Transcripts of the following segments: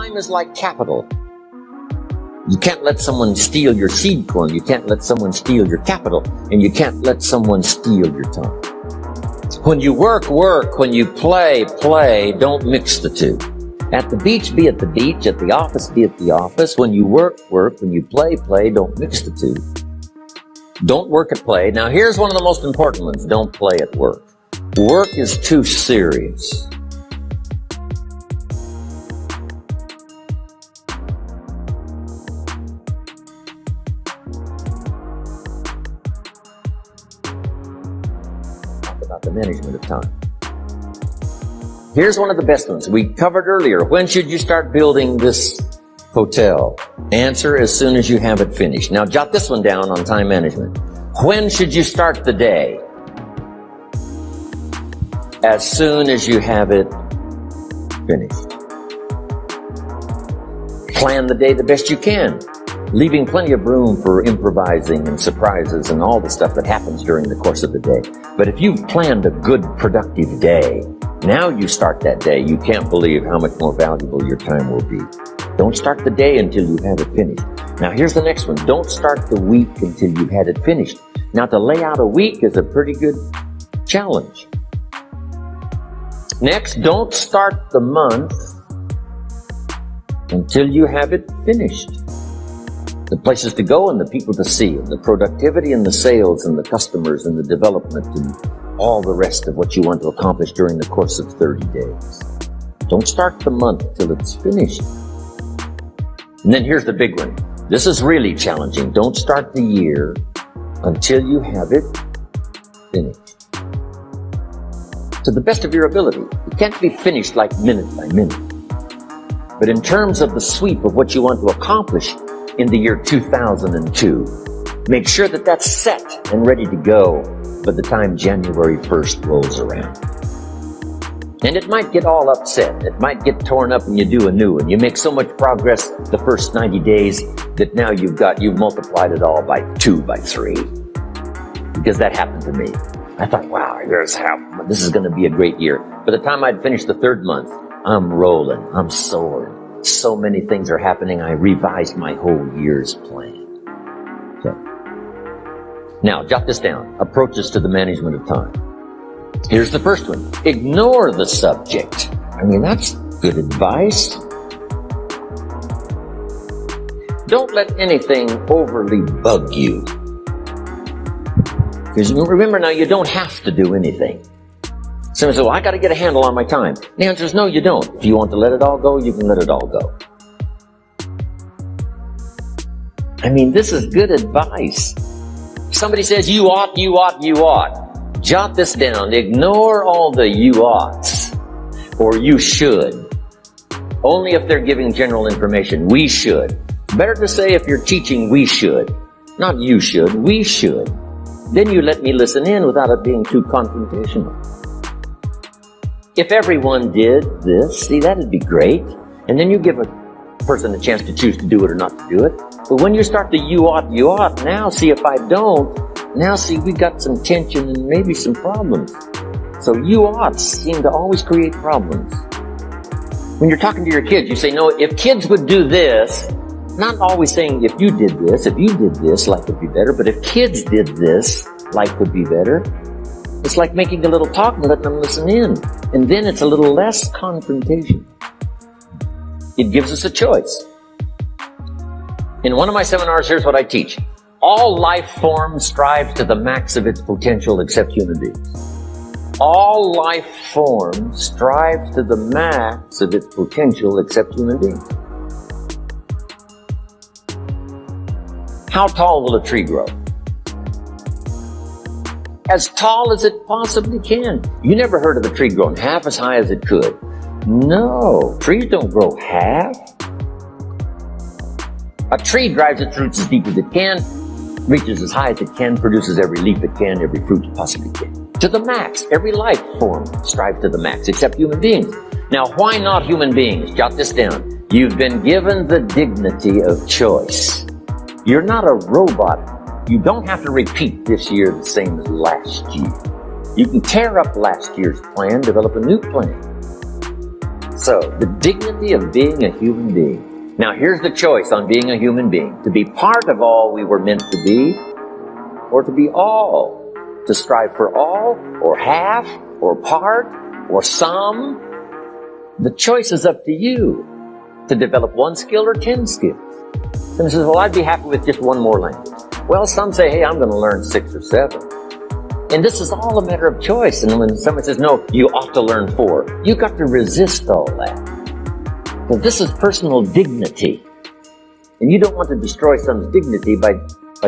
Time is like capital. You can't let someone steal your seed corn. You can't let someone steal your capital. And you can't let someone steal your time. When you work, work. When you play, play. Don't mix the two. At the beach, be at the beach. At the office, be at the office. When you work, work. When you play, play. Don't mix the two. Don't work at play. Now, here's one of the most important ones. Don't play at work. Work is too serious. About the management of time. Here's one of the best ones. We covered earlier. When should you start building this hotel? Answer: as soon as you have it finished. Now jot this one down on time management. When should you start the day? As soon as you have it finished. Plan the day the best you can, leaving plenty of room for improvising and surprises and all the stuff that happens during the course of the day. But if you've planned a good, productive day, now you start that day, you can't believe how much more valuable your time will be. Don't start the day until you've had it finished. Now here's the next one. Don't start the week until you've had it finished. Now to lay out a week is a pretty good challenge. Next, don't start the month until you have it finished. The places to go and the people to see, and the productivity and the sales and the customers and the development and all the rest of what you want to accomplish during the course of 30 days. Don't start the month till it's finished. And then here's the big one. This is really challenging. Don't start the year until you have it finished. To the best of your ability. It can't be finished like minute by minute. But in terms of the sweep of what you want to accomplish in the year 2002, make sure that that's set and ready to go by the time January 1st rolls around. And it might get all upset. It might get torn up and you do a new one. You make so much progress the first 90 days that now you've multiplied it all by 2, by 3. Because that happened to me. I thought, wow, this is going to be a great year. By the time I'd finished the 3rd month, I'm rolling, I'm soaring. So many things are happening, I revised my whole year's plan. Okay. Now, jot this down. Approaches to the management of time. Here's the first one. Ignore the subject. I mean, that's good advice. Don't let anything overly bug you. Because remember now, you don't have to do anything. Someone says, well, I got to get a handle on my time. The answer is no, you don't. If you want to let it all go, you can let it all go. I mean, this is good advice. Somebody says, you ought, you ought, you ought. Jot this down. Ignore all the you oughts or you should. Only if they're giving general information. We should. Better to say if you're teaching, we should. Not you should, we should. Then you let me listen in without it being too confrontational. If everyone did this, see, that'd be great. And then you give a person a chance to choose to do it or not to do it. But when you start the you ought, now see if I don't, now see we got some tension and maybe some problems. So you oughts seem to always create problems. When you're talking to your kids, you say, no, if kids would do this, not always saying if you did this, life would be better, but if kids did this, life would be better. It's like making a little talk and letting them listen in. And then it's a little less confrontation. It gives us a choice. In one of my seminars, here's what I teach. All life forms strive to the max of its potential except human beings. All life forms strive to the max of its potential except human beings. How tall will a tree grow? As tall as it possibly can. You never heard of a tree growing half as high as it could. No, trees don't grow half. A tree drives its roots as deep as it can, reaches as high as it can, produces every leaf it can, every fruit it possibly can. To the max. Every life form strives to the max, except human beings. Now, why not human beings? Jot this down. You've been given the dignity of choice. You're not a robot. You don't have to repeat this year the same as last year. You can tear up last year's plan, develop a new plan. So, the dignity of being a human being. Now, here's the choice on being a human being. To be part of all we were meant to be, or to be all. To strive for all, or half, or part, or some. The choice is up to you. To develop one skill or 10 skills. Someone says, well, I'd be happy with just one more language. Well, some say, hey, I'm going to learn 6 or 7. And this is all a matter of choice. And when someone says, no, you ought to learn 4, you got to resist all that. But this is personal dignity. And you don't want to destroy someone's dignity by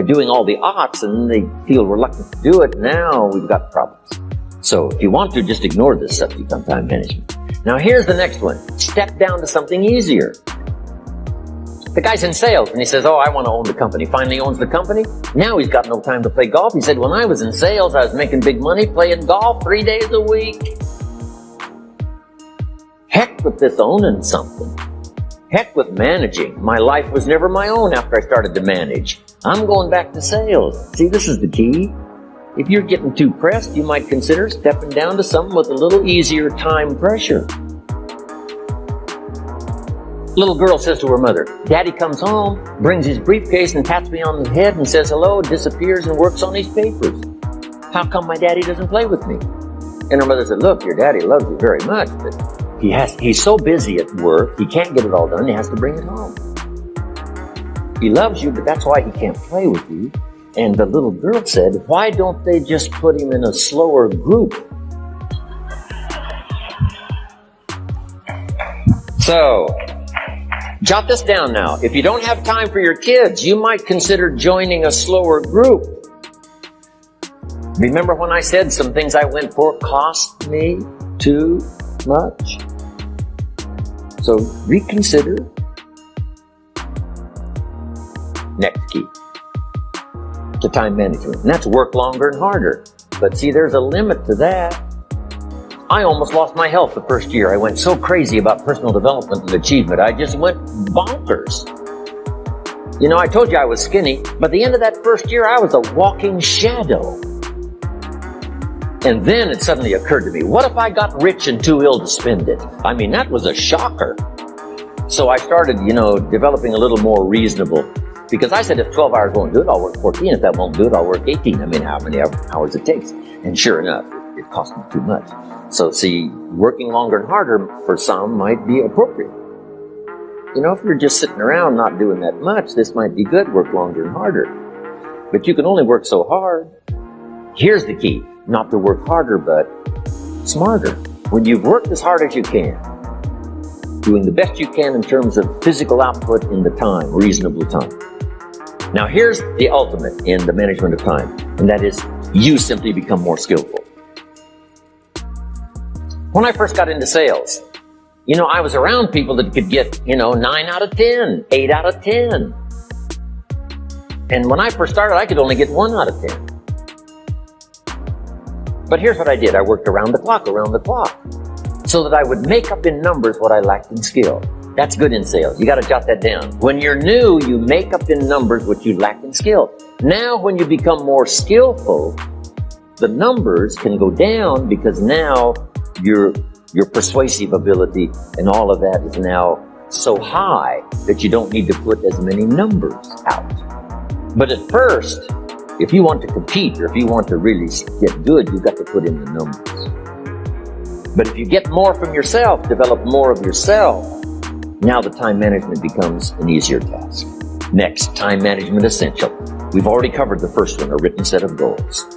doing all the oughts, and they feel reluctant to do it. Now we've got problems. So if you want to, just ignore this subject on time management. Now here's the next one. Step down to something easier. The guy's in sales, and he says, oh, I want to own the company. Finally owns the company. Now he's got no time to play golf. He said, when I was in sales, I was making big money playing golf 3 days a week. Heck with this owning something. Heck with managing. My life was never my own after I started to manage. I'm going back to sales. See, this is the key. If you're getting too pressed, you might consider stepping down to something with a little easier time pressure. Little girl says to her mother, Daddy comes home, brings his briefcase and pats me on the head and says hello, disappears and works on his papers. How come my daddy doesn't play with me? And her mother said, look, your daddy loves you very much, but he's so busy at work, he can't get it all done, he has to bring it home. He loves you, but that's why he can't play with you. And the little girl said, why don't they just put him in a slower group? So, jot this down now. If you don't have time for your kids, you might consider joining a slower group. Remember when I said some things I went for cost me too much? So reconsider. Next key to time management. And that's work longer and harder. But see, there's a limit to that. I almost lost my health the first year. I went so crazy about personal development and achievement. I just went bonkers. You know, I told you I was skinny, but at the end of that first year, I was a walking shadow. And then it suddenly occurred to me, what if I got rich and too ill to spend it? I mean, that was a shocker. So I started, developing a little more reasonable. Because I said, if 12 hours won't do it, I'll work 14. If that won't do it, I'll work 18. I mean, how many hours it takes. And sure enough, it cost me too much. So see, working longer and harder for some might be appropriate. If you're just sitting around not doing that much, this might be good, work longer and harder. But you can only work so hard. Here's the key, not to work harder, but smarter. When you've worked as hard as you can, doing the best you can in terms of physical output in the time, reasonable time. Now here's the ultimate in the management of time, and that is you simply become more skillful. When I first got into sales, I was around people that could get, 9 out of 10, 8 out of 10. And when I first started, I could only get 1 out of 10. But here's what I did. I worked around the clock, so that I would make up in numbers what I lacked in skill. That's good in sales. You got to jot that down. When you're new, you make up in numbers what you lack in skill. Now, when you become more skillful, the numbers can go down because now your persuasive ability and all of that is now so high that you don't need to put as many numbers out. But at first, if you want to compete or if you want to really get good, you've got to put in the numbers. But if you get more from yourself, develop more of yourself, now the time management becomes an easier task. Next, time management essential. We've already covered the first one, a written set of goals.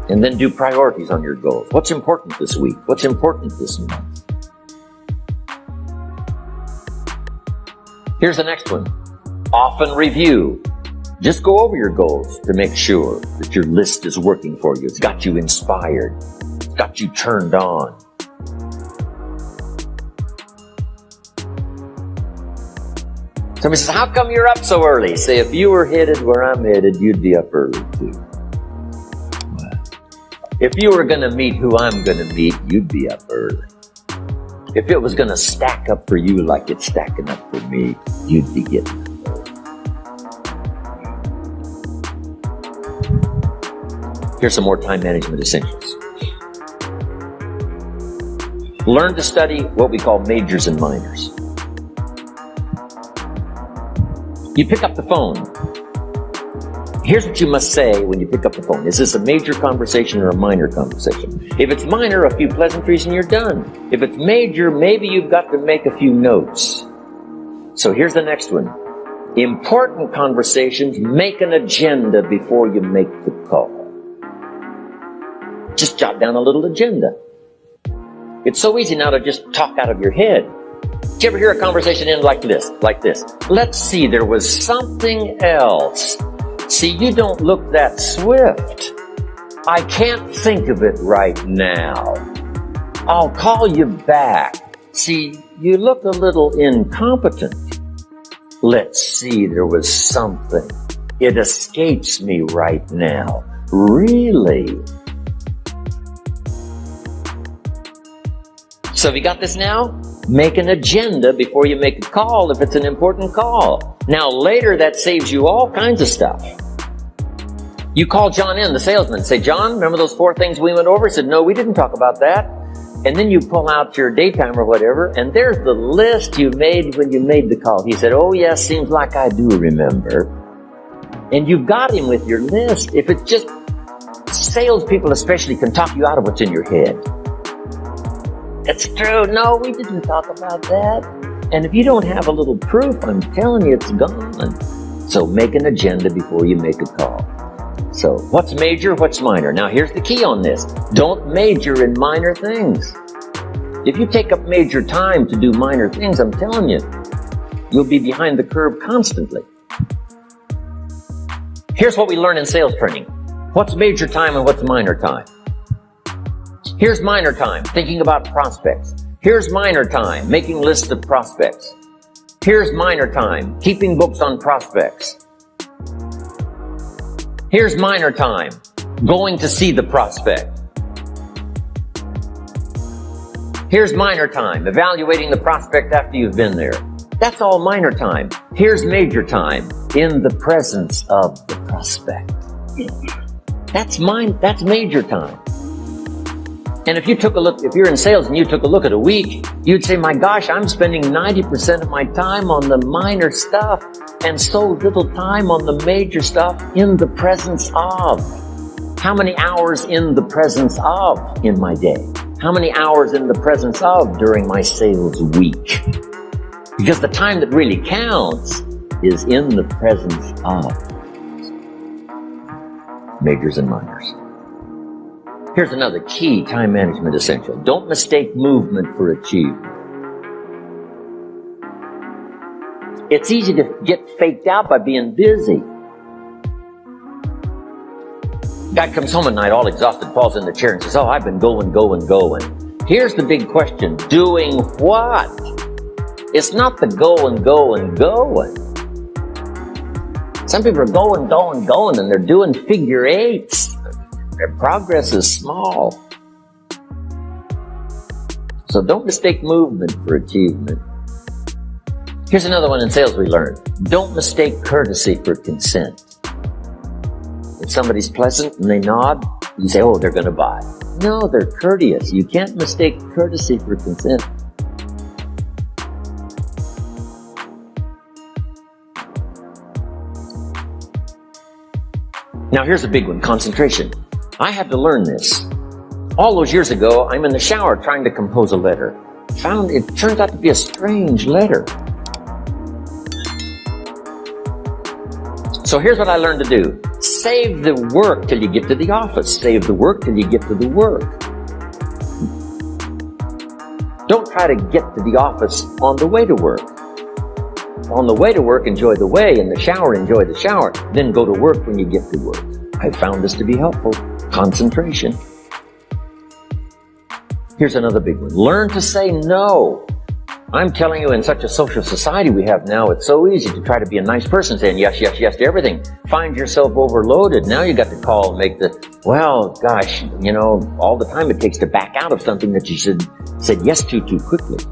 And then do priorities on your goals. What's important this week? What's important this month? Here's the next one. Often review. Just go over your goals to make sure that your list is working for you. It's got you inspired. It's got you turned on. Somebody says, how come you're up so early? Say, if you were headed where I'm headed, you'd be up early too. If you were going to meet who I'm going to meet, you'd be up early. If it was going to stack up for you like it's stacking up for me, you'd be getting up early. Here's some more time management essentials. Learn to study what we call majors and minors. You pick up the phone. Here's what you must say when you pick up the phone. Is this a major conversation or a minor conversation? If it's minor, a few pleasantries and you're done. If it's major, maybe you've got to make a few notes. So here's the next one. Important conversations, make an agenda before you make the call. Just jot down a little agenda. It's so easy now to just talk out of your head. Did you ever hear a conversation end like this? Let's see, there was something else. See, you don't look that swift. I can't think of it right now. I'll call you back. See, you look a little incompetent. Let's see, there was something. It escapes me right now. Really? So have you got this now? Make an agenda before you make a call if it's an important call. Now later that saves you all kinds of stuff. You call John in, the salesman, say, John, remember those 4 things we went over? He said, no, we didn't talk about that. And then you pull out your daytime or whatever, and there's the list you made when you made the call. He said, oh yes, seems like I do remember. And you've got him with your list. If it's just salespeople especially can talk you out of what's in your head. It's true. No, we didn't talk about that. And if you don't have a little proof, I'm telling you, it's gone. So make an agenda before you make a call. So what's major, what's minor? Now here's the key on this. Don't major in minor things. If you take up major time to do minor things, I'm telling you, you'll be behind the curve constantly. Here's what we learn in sales training. What's major time and what's minor time? Here's minor time, thinking about prospects. Here's minor time, making lists of prospects. Here's minor time, keeping books on prospects. Here's minor time, going to see the prospect. Here's minor time, evaluating the prospect after you've been there. That's all minor time. Here's major time, in the presence of the prospect. That's major time. And if you're in sales and you took a look at a week, you'd say, my gosh, I'm spending 90% of my time on the minor stuff and so little time on the major stuff in the presence of. How many hours in the presence of in my day? How many hours in the presence of during my sales week? Because the time that really counts is in the presence of. Majors and minors. Here's another key time management essential. Don't mistake movement for achievement. It's easy to get faked out by being busy. Guy comes home at night all exhausted, falls in the chair and says, oh, I've been going. Here's the big question. Doing what? It's not the going. Some people are going, and they're doing figure eights. Their progress is small. So don't mistake movement for achievement. Here's another one in sales we learned. Don't mistake courtesy for consent. If somebody's pleasant and they nod, you say, oh, they're going to buy. No, they're courteous. You can't mistake courtesy for consent. Now here's a big one, concentration. I had to learn this. All those years ago, I'm in the shower trying to compose a letter. Found it turned out to be a strange letter. So here's what I learned to do. Save the work till you get to the office. Save the work till you get to the work. Don't try to get to the office on the way to work. On the way to work, enjoy the way. In the shower, enjoy the shower. Then go to work when you get to work. I found this to be helpful. Concentration. Here's another big one. Learn to say no. I'm telling you, in such a social society we have now, it's so easy to try to be a nice person, saying yes to everything. Find yourself overloaded. Now you got to call and make well, gosh, all the time it takes to back out of something that you said yes to too quickly.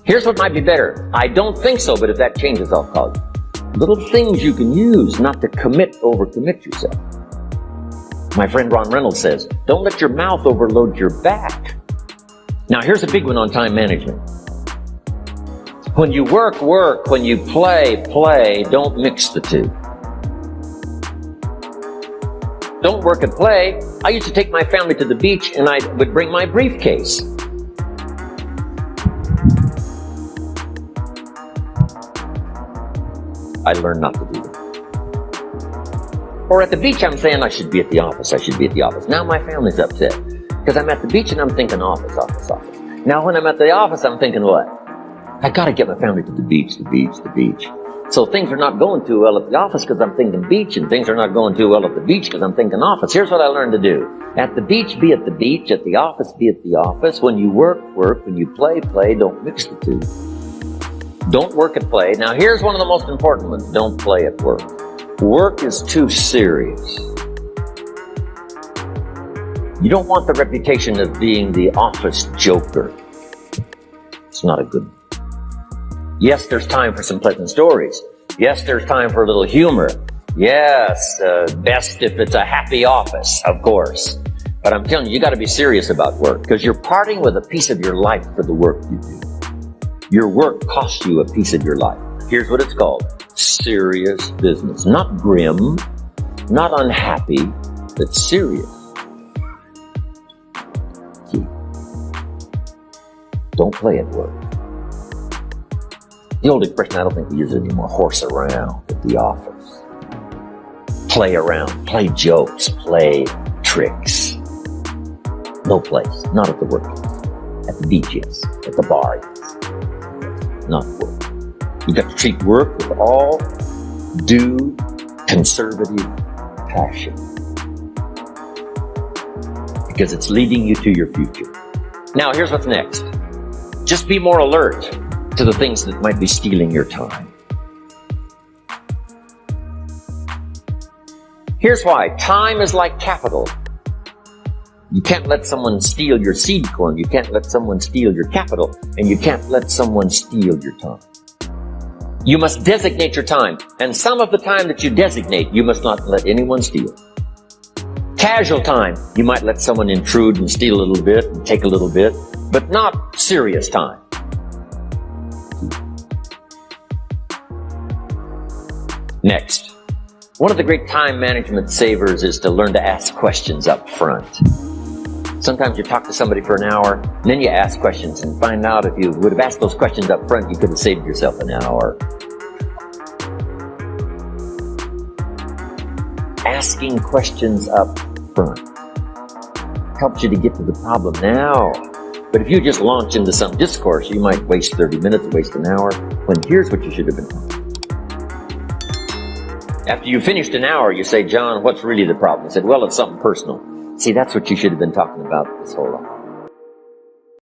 Here's what might be better. I don't think so, but if that changes, I'll call you. Little things you can use not to overcommit yourself. My friend Ron Reynolds says, don't let your mouth overload your back. Now, here's a big one on time management. When you work, work. When you play, play. Don't mix the two. Don't work and play. I used to take my family to the beach and I would bring my briefcase. I learned not to do that. Or at the beach, I'm saying I should be at the office. I should be at the office. Now my family's upset because I'm at the beach and I'm thinking office, office, office. Now when I'm at the office, I'm thinking what? I got to get my family to the beach, the beach, the beach. So things are not going too well at the office because I'm thinking beach, and things are not going too well at the beach because I'm thinking office. Here's what I learned to do. At the beach, be at the beach. At the office, be at the office. When you work, work. When you play, play. Don't mix the two. Don't work and play. Now here's one of the most important ones. Don't play at work. Work is too serious. You don't want the reputation of being the office joker. It's not a good one. Yes, there's time for some pleasant stories. Yes, there's time for a little humor. Yes, best if it's a happy office, of course. But I'm telling you, you got to be serious about work because you're parting with a piece of your life for the work you do. Your work costs you a piece of your life. Here's what it's called. Serious business. Not grim, not unhappy, but serious. Key. Don't play at work. The old expression, I don't think we use it anymore, horse around at the office. Play around, play jokes, play tricks. No place, not at the workplace. At the beach, yes. At the bar, yes. Not work. You got to treat work with all due conservative passion. Because it's leading you to your future. Now, here's what's next. Just be more alert to the things that might be stealing your time. Here's why. Time is like capital. You can't let someone steal your seed corn. You can't let someone steal your capital. And you can't let someone steal your time. You must designate your time. And some of the time that you designate, you must not let anyone steal. Casual time, you might let someone intrude and steal a little bit and take a little bit, but not serious time. Next, one of the great time management savers is to learn to ask questions up front. Sometimes you talk to somebody for an hour, and then you ask questions and find out if you would have asked those questions up front, you could have saved yourself an hour. Asking questions up front helps you to get to the problem now. But if you just launch into some discourse, you might waste 30 minutes, waste an hour, when here's what you should have been talking. After you finished an hour, you say, John, what's really the problem? He said, well, it's something personal. See, that's what you should have been talking about this whole long.